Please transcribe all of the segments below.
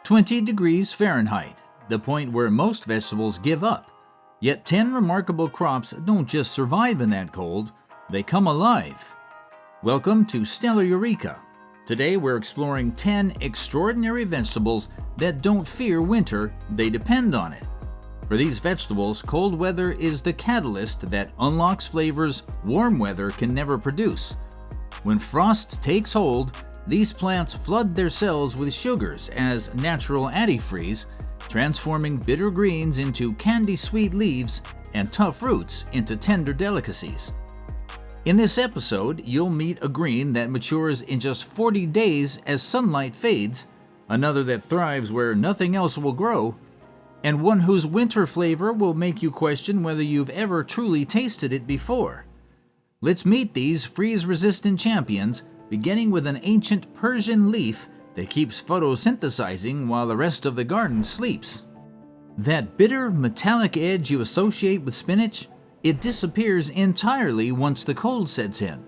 20 degrees Fahrenheit, the point where most vegetables give up. Yet 10 remarkable crops don't just survive in that cold, they come alive. Welcome to Stellar Eureka. Today we're exploring 10 extraordinary vegetables that don't fear winter, they depend on it. For these vegetables, cold weather is the catalyst that unlocks flavors warm weather can never produce. When frost takes hold, these plants flood their cells with sugars as natural antifreeze, transforming bitter greens into candy-sweet leaves and tough roots into tender delicacies. In this episode, you'll meet a green that matures in just 40 days as sunlight fades, another that thrives where nothing else will grow, and one whose winter flavor will make you question whether you've ever truly tasted it before. Let's meet these freeze-resistant champions, beginning with an ancient Persian leaf that keeps photosynthesizing while the rest of the garden sleeps. That bitter, metallic edge you associate with spinach, it disappears entirely once the cold sets in.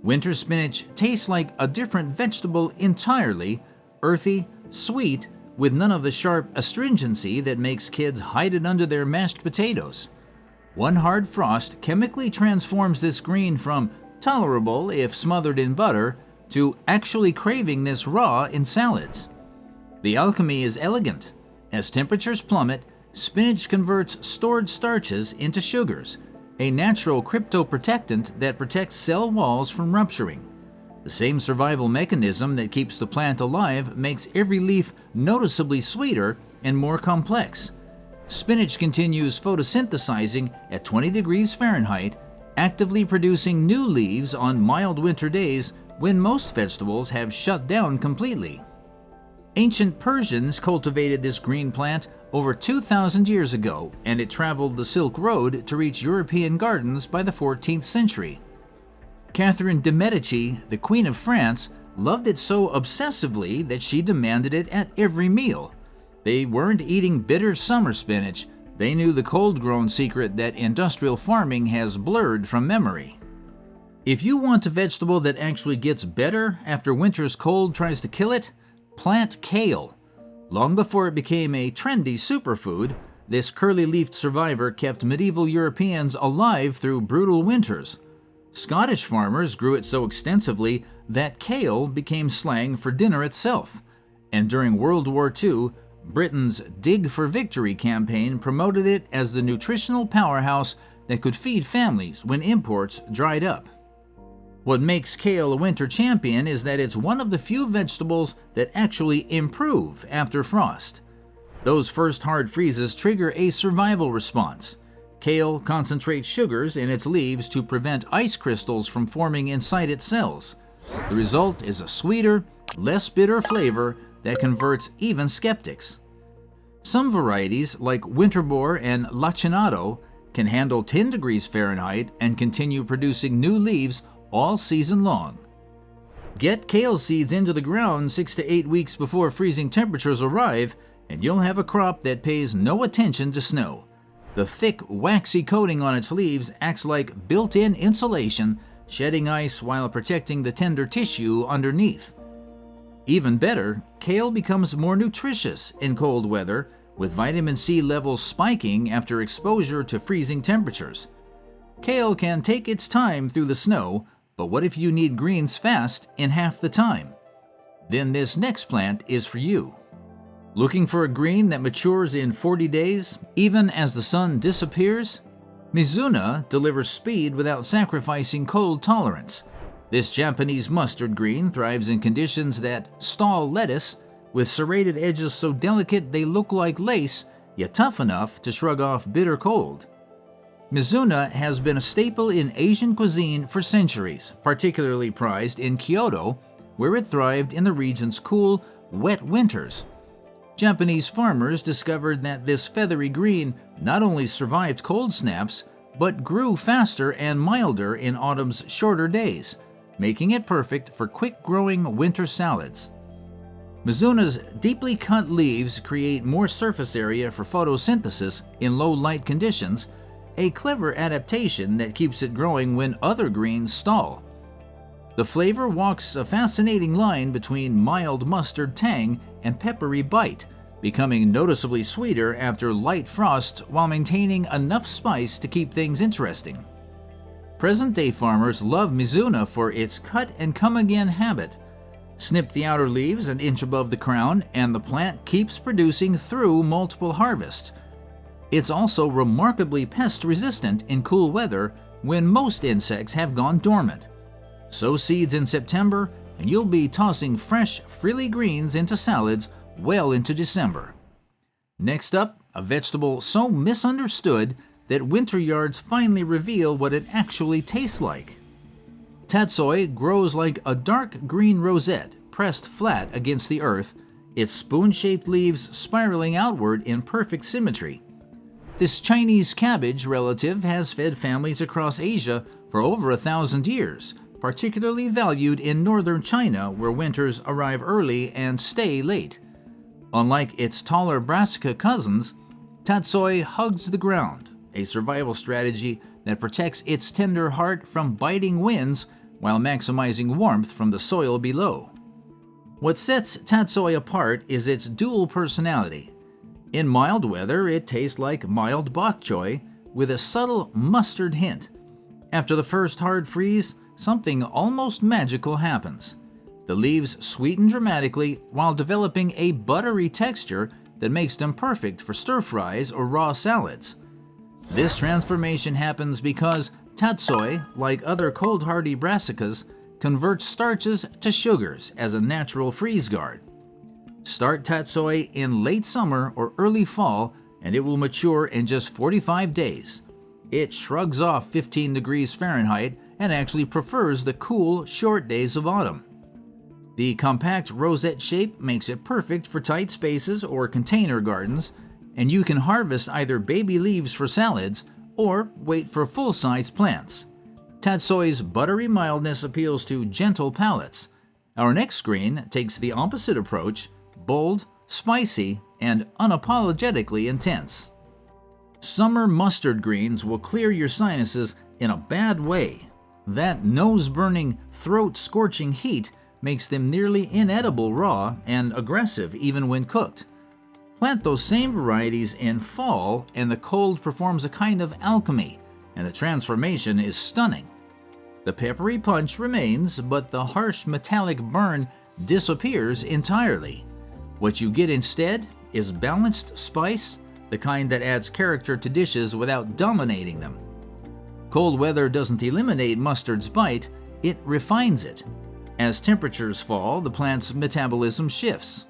Winter spinach tastes like a different vegetable entirely, earthy, sweet, with none of the sharp astringency that makes kids hide it under their mashed potatoes. One hard frost chemically transforms this green from tolerable if smothered in butter, to actually craving this raw in salads. The alchemy is elegant. As temperatures plummet, spinach converts stored starches into sugars, a natural cryptoprotectant that protects cell walls from rupturing. The same survival mechanism that keeps the plant alive makes every leaf noticeably sweeter and more complex. Spinach continues photosynthesizing at 20 degrees Fahrenheit, actively producing new leaves on mild winter days when most vegetables have shut down completely. Ancient Persians cultivated this green plant over 2,000 years ago, and it traveled the Silk Road to reach European gardens by the 14th century. Catherine de' Medici, the Queen of France, loved it so obsessively that she demanded it at every meal. They weren't eating bitter summer spinach. They knew the cold-grown secret that industrial farming has blurred from memory. If you want a vegetable that actually gets better after winter's cold tries to kill it, plant kale. Long before it became a trendy superfood, this curly-leafed survivor kept medieval Europeans alive through brutal winters. Scottish farmers grew it so extensively that kale became slang for dinner itself, and during World War II, Britain's Dig for Victory campaign promoted it as the nutritional powerhouse that could feed families when imports dried up. What makes kale a winter champion is that it's one of the few vegetables that actually improve after frost. Those first hard freezes trigger a survival response. Kale concentrates sugars in its leaves to prevent ice crystals from forming inside its cells. The result is a sweeter, less bitter flavor that converts even skeptics. Some varieties, like Winterbor and Lacinato, can handle 10 degrees Fahrenheit and continue producing new leaves all season long. Get kale seeds into the ground 6 to 8 weeks before freezing temperatures arrive, and you'll have a crop that pays no attention to snow. The thick, waxy coating on its leaves acts like built-in insulation, shedding ice while protecting the tender tissue underneath. Even better, kale becomes more nutritious in cold weather, with vitamin C levels spiking after exposure to freezing temperatures. Kale can take its time through the snow, but what if you need greens fast in half the time? Then this next plant is for you. Looking for a green that matures in 40 days, even as the sun disappears? Mizuna delivers speed without sacrificing cold tolerance. This Japanese mustard green thrives in conditions that stall lettuce, with serrated edges so delicate they look like lace, yet tough enough to shrug off bitter cold. Mizuna has been a staple in Asian cuisine for centuries, particularly prized in Kyoto, where it thrived in the region's cool, wet winters. Japanese farmers discovered that this feathery green not only survived cold snaps, but grew faster and milder in autumn's shorter days, making it perfect for quick-growing winter salads. Mizuna's deeply cut leaves create more surface area for photosynthesis in low light conditions, a clever adaptation that keeps it growing when other greens stall. The flavor walks a fascinating line between mild mustard tang and peppery bite, becoming noticeably sweeter after light frost while maintaining enough spice to keep things interesting. Present-day farmers love Mizuna for its cut-and-come-again habit. Snip the outer leaves an inch above the crown, and the plant keeps producing through multiple harvests. It's also remarkably pest-resistant in cool weather when most insects have gone dormant. Sow seeds in September, and you'll be tossing fresh, frilly greens into salads well into December. Next up, a vegetable so misunderstood that winter yards finally reveal what it actually tastes like. Tatsoi grows like a dark green rosette pressed flat against the earth, its spoon-shaped leaves spiraling outward in perfect symmetry. This Chinese cabbage relative has fed families across Asia for over 1,000 years, particularly valued in northern China where winters arrive early and stay late. Unlike its taller brassica cousins, tatsoi hugs the ground, a survival strategy that protects its tender heart from biting winds while maximizing warmth from the soil below. What sets tatsoi apart is its dual personality. In mild weather, it tastes like mild bok choy with a subtle mustard hint. After the first hard freeze, something almost magical happens. The leaves sweeten dramatically while developing a buttery texture that makes them perfect for stir-fries or raw salads. This transformation happens because tatsoi, like other cold-hardy brassicas, converts starches to sugars as a natural freeze guard. Start tatsoi in late summer or early fall, and it will mature in just 45 days. It shrugs off 15 degrees Fahrenheit and actually prefers the cool, short days of autumn. The compact rosette shape makes it perfect for tight spaces or container gardens, and you can harvest either baby leaves for salads or wait for full-size plants. Tatsoi's buttery mildness appeals to gentle palates. Our next screen takes the opposite approach, bold, spicy, and unapologetically intense. Summer mustard greens will clear your sinuses in a bad way. That nose-burning, throat-scorching heat makes them nearly inedible raw and aggressive even when cooked. Plant those same varieties in fall and the cold performs a kind of alchemy, and the transformation is stunning. The peppery punch remains, but the harsh metallic burn disappears entirely. What you get instead is balanced spice, the kind that adds character to dishes without dominating them. Cold weather doesn't eliminate mustard's bite, it refines it. As temperatures fall, the plant's metabolism shifts,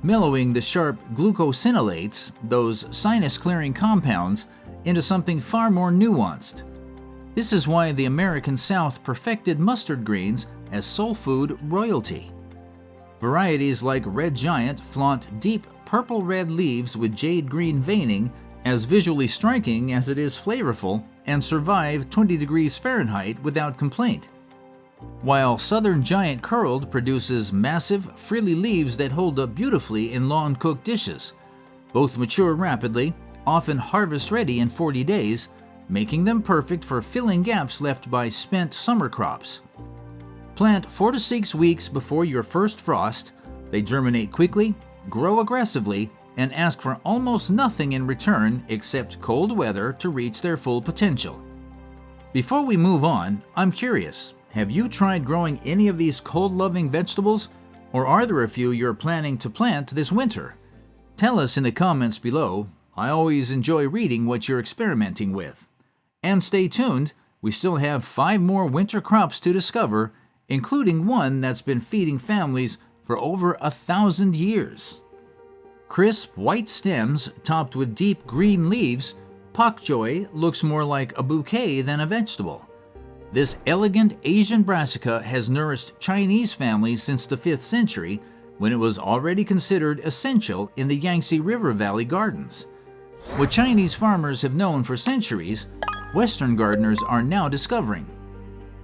mellowing the sharp glucosinolates, those sinus-clearing compounds, into something far more nuanced. This is why the American South perfected mustard greens as soul food royalty. Varieties like Red Giant flaunt deep purple-red leaves with jade-green veining, as visually striking as it is flavorful, and survive 20 degrees Fahrenheit without complaint. While Southern Giant Curled produces massive, frilly leaves that hold up beautifully in long-cooked dishes. Both mature rapidly, often harvest-ready in 40 days, making them perfect for filling gaps left by spent summer crops. Plant 4 to 6 weeks before your first frost. They germinate quickly, grow aggressively, and ask for almost nothing in return except cold weather to reach their full potential. Before we move on, I'm curious. Have you tried growing any of these cold-loving vegetables, or are there a few you're planning to plant this winter? Tell us in the comments below. I always enjoy reading what you're experimenting with. And stay tuned, we still have 5 more winter crops to discover, including one that's been feeding families for over 1,000 years. Crisp white stems topped with deep green leaves, pak choi looks more like a bouquet than a vegetable. This elegant Asian brassica has nourished Chinese families since the 5th century, when it was already considered essential in the Yangtze River Valley gardens. What Chinese farmers have known for centuries, Western gardeners are now discovering.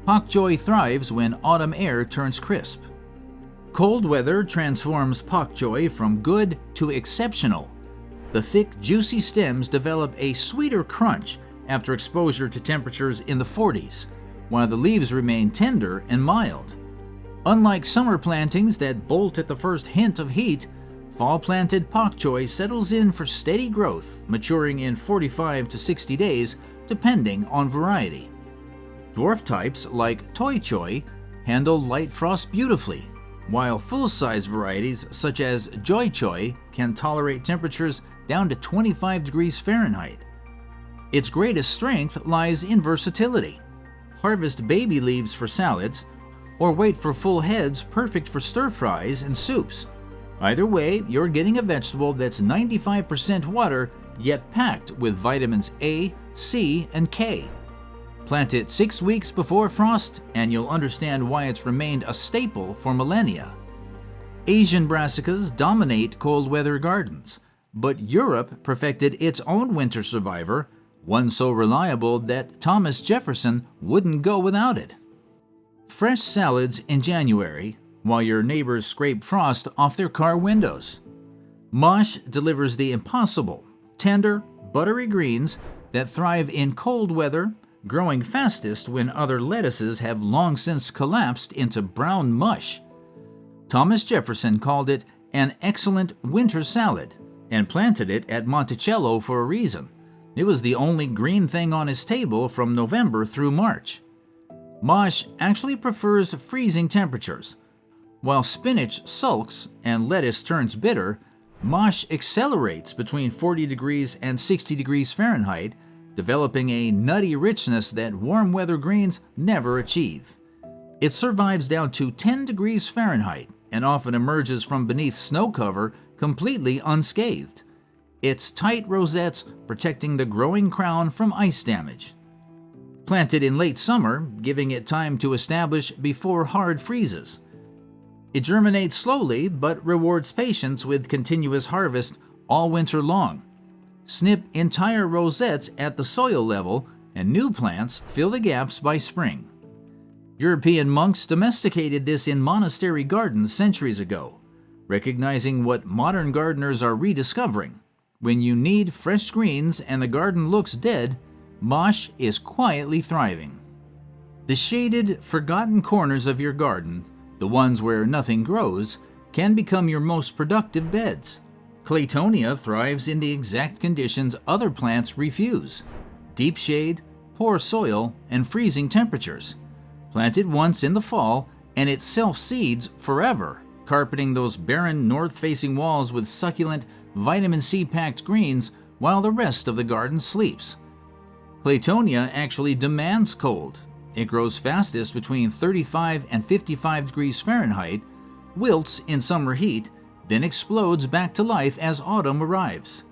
Pak choi thrives when autumn air turns crisp. Cold weather transforms pak choi from good to exceptional. The thick, juicy stems develop a sweeter crunch after exposure to temperatures in the 40s. while the leaves remain tender and mild. Unlike summer plantings that bolt at the first hint of heat, fall-planted pak choi settles in for steady growth, maturing in 45 to 60 days, depending on variety. Dwarf types like toi choi handle light frost beautifully, while full-size varieties such as joy choi can tolerate temperatures down to 25 degrees Fahrenheit. Its greatest strength lies in versatility. Harvest baby leaves for salads, or wait for full heads perfect for stir-fries and soups. Either way, you're getting a vegetable that's 95% water, yet packed with vitamins A, C, and K. Plant it 6 weeks before frost, and you'll understand why it's remained a staple for millennia. Asian brassicas dominate cold weather gardens, but Europe perfected its own winter survivor, one so reliable that Thomas Jefferson wouldn't go without it. Fresh salads in January, while your neighbors scrape frost off their car windows. Mosh delivers the impossible, tender, buttery greens that thrive in cold weather, growing fastest when other lettuces have long since collapsed into brown mush. Thomas Jefferson called it an excellent winter salad and planted it at Monticello for a reason. It was the only green thing on his table from November through March. Mosh actually prefers freezing temperatures. While spinach sulks and lettuce turns bitter, mosh accelerates between 40 degrees and 60 degrees Fahrenheit, developing a nutty richness that warm weather greens never achieve. It survives down to 10 degrees Fahrenheit and often emerges from beneath snow cover completely unscathed, its tight rosettes protecting the growing crown from ice damage. Planted in late summer, giving it time to establish before hard freezes. It germinates slowly but rewards patience with continuous harvest all winter long. Snip entire rosettes at the soil level, and new plants fill the gaps by spring. European monks domesticated this in monastery gardens centuries ago, recognizing what modern gardeners are rediscovering. When you need fresh greens and the garden looks dead, mosh is quietly thriving. The shaded, forgotten corners of your garden, the ones where nothing grows, can become your most productive beds. Claytonia thrives in the exact conditions other plants refuse: deep shade, poor soil, and freezing temperatures. Planted once in the fall, and it self-seeds forever, carpeting those barren north-facing walls with succulent, vitamin C-packed greens while the rest of the garden sleeps. Claytonia actually demands cold. It grows fastest between 35 and 55 degrees Fahrenheit, wilts in summer heat, then explodes back to life as autumn arrives.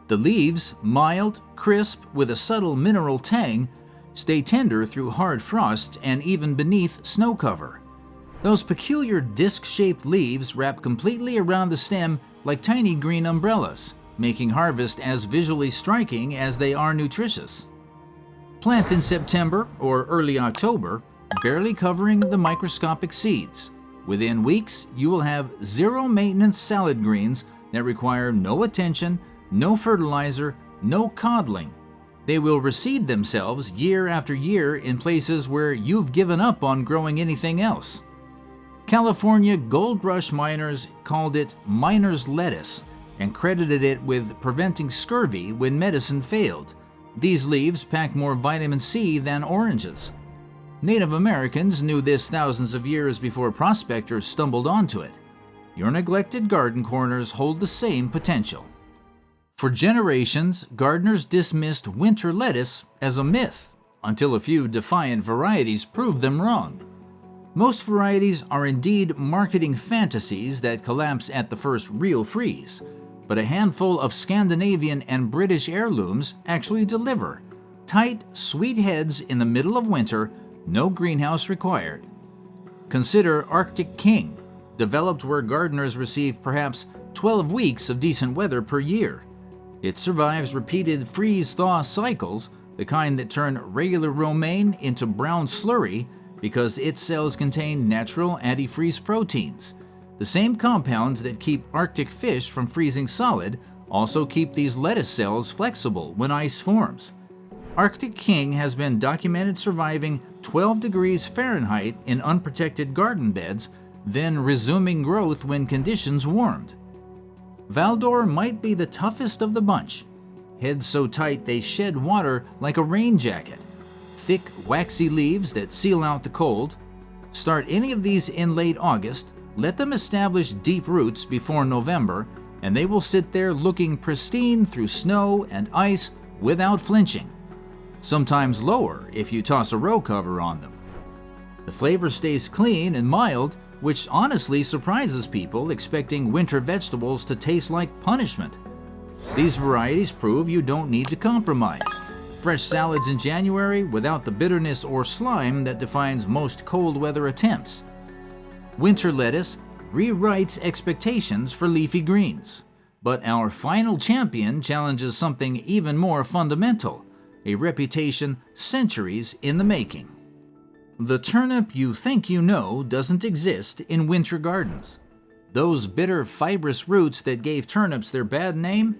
The leaves, mild, crisp, with a subtle mineral tang, stay tender through hard frost and even beneath snow cover. Those peculiar disc-shaped leaves wrap completely around the stem like tiny green umbrellas, making harvest as visually striking as they are nutritious. Plant in September or early October, barely covering the microscopic seeds. Within weeks, you will have zero-maintenance salad greens that require no attention, no fertilizer, no coddling. They will reseed themselves year after year in places where you've given up on growing anything else. California gold rush miners called it miner's lettuce and credited it with preventing scurvy when medicine failed. These leaves pack more vitamin C than oranges. Native Americans knew this thousands of years before prospectors stumbled onto it. Your neglected garden corners hold the same potential. For generations, gardeners dismissed winter lettuce as a myth, until a few defiant varieties proved them wrong. Most varieties are indeed marketing fantasies that collapse at the first real freeze, but a handful of Scandinavian and British heirlooms actually deliver tight, sweet heads in the middle of winter, no greenhouse required. Consider Arctic King, developed where gardeners receive perhaps 12 weeks of decent weather per year. It survives repeated freeze-thaw cycles, the kind that turn regular romaine into brown slurry because its cells contain natural antifreeze proteins. The same compounds that keep Arctic fish from freezing solid also keep these lettuce cells flexible when ice forms. Arctic king has been documented surviving 12 degrees Fahrenheit in unprotected garden beds, then resuming growth when conditions warmed. Valdor might be the toughest of the bunch. Heads so tight they shed water like a rain jacket. Thick, waxy leaves that seal out the cold. Start any of these in late August, let them establish deep roots before November, and they will sit there looking pristine through snow and ice without flinching. Sometimes lower if you toss a row cover on them. The flavor stays clean and mild, which honestly surprises people expecting winter vegetables to taste like punishment. These varieties prove you don't need to compromise. Fresh salads in January without the bitterness or slime that defines most cold weather attempts. Winter lettuce rewrites expectations for leafy greens. But our final champion challenges something even more fundamental, a reputation centuries in the making. The turnip you think you know doesn't exist in winter gardens. Those bitter, fibrous roots that gave turnips their bad name?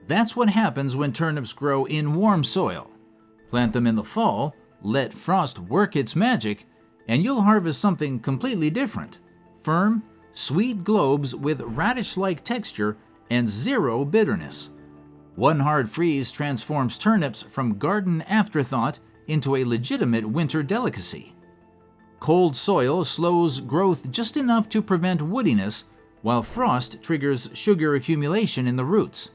That's what happens when turnips grow in warm soil. Plant them in the fall, let frost work its magic, and you'll harvest something completely different. Firm, sweet globes with radish-like texture and zero bitterness. One hard freeze transforms turnips from garden afterthought into a legitimate winter delicacy. Cold soil slows growth just enough to prevent woodiness, while frost triggers sugar accumulation in the roots.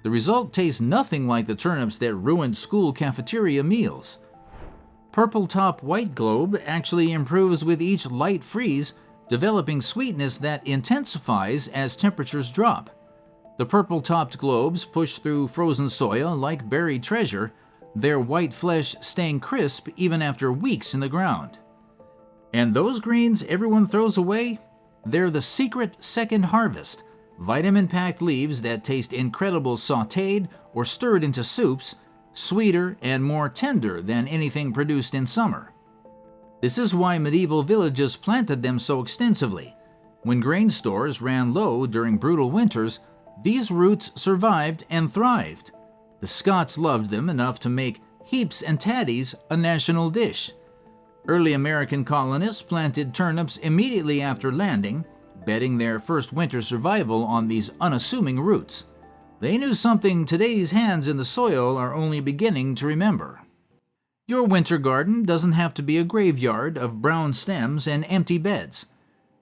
The result tastes nothing like the turnips that ruined school cafeteria meals. Purple top white globe actually improves with each light freeze, developing sweetness that intensifies as temperatures drop. The purple-topped globes push through frozen soil like buried treasure, their white flesh staying crisp even after weeks in the ground. And those greens everyone throws away? They're the secret second harvest. Vitamin-packed leaves that taste incredible sautéed or stirred into soups, sweeter and more tender than anything produced in summer. This is why medieval villages planted them so extensively. When grain stores ran low during brutal winters, these roots survived and thrived. The Scots loved them enough to make heaps and tatties a national dish. Early American colonists planted turnips immediately after landing, betting their first winter survival on these unassuming roots. They knew something today's hands in the soil are only beginning to remember. Your winter garden doesn't have to be a graveyard of brown stems and empty beds.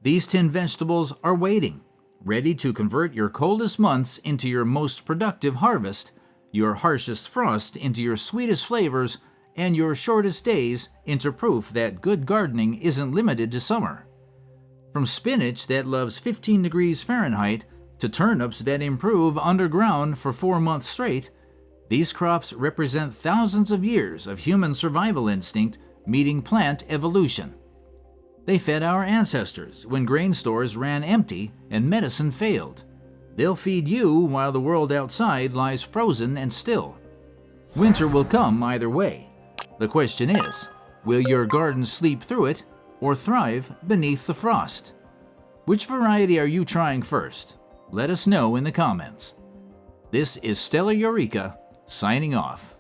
These 10 vegetables are waiting, ready to convert your coldest months into your most productive harvest, your harshest frost into your sweetest flavors, and your shortest days into proof that good gardening isn't limited to summer. From spinach that loves 15 degrees Fahrenheit to turnips that improve underground for 4 months straight, these crops represent thousands of years of human survival instinct meeting plant evolution. They fed our ancestors when grain stores ran empty and medicine failed. They'll feed you while the world outside lies frozen and still. Winter will come either way. The question is, will your garden sleep through it or thrive beneath the frost? Which variety are you trying first? Let us know in the comments. This is Stella Eureka, signing off.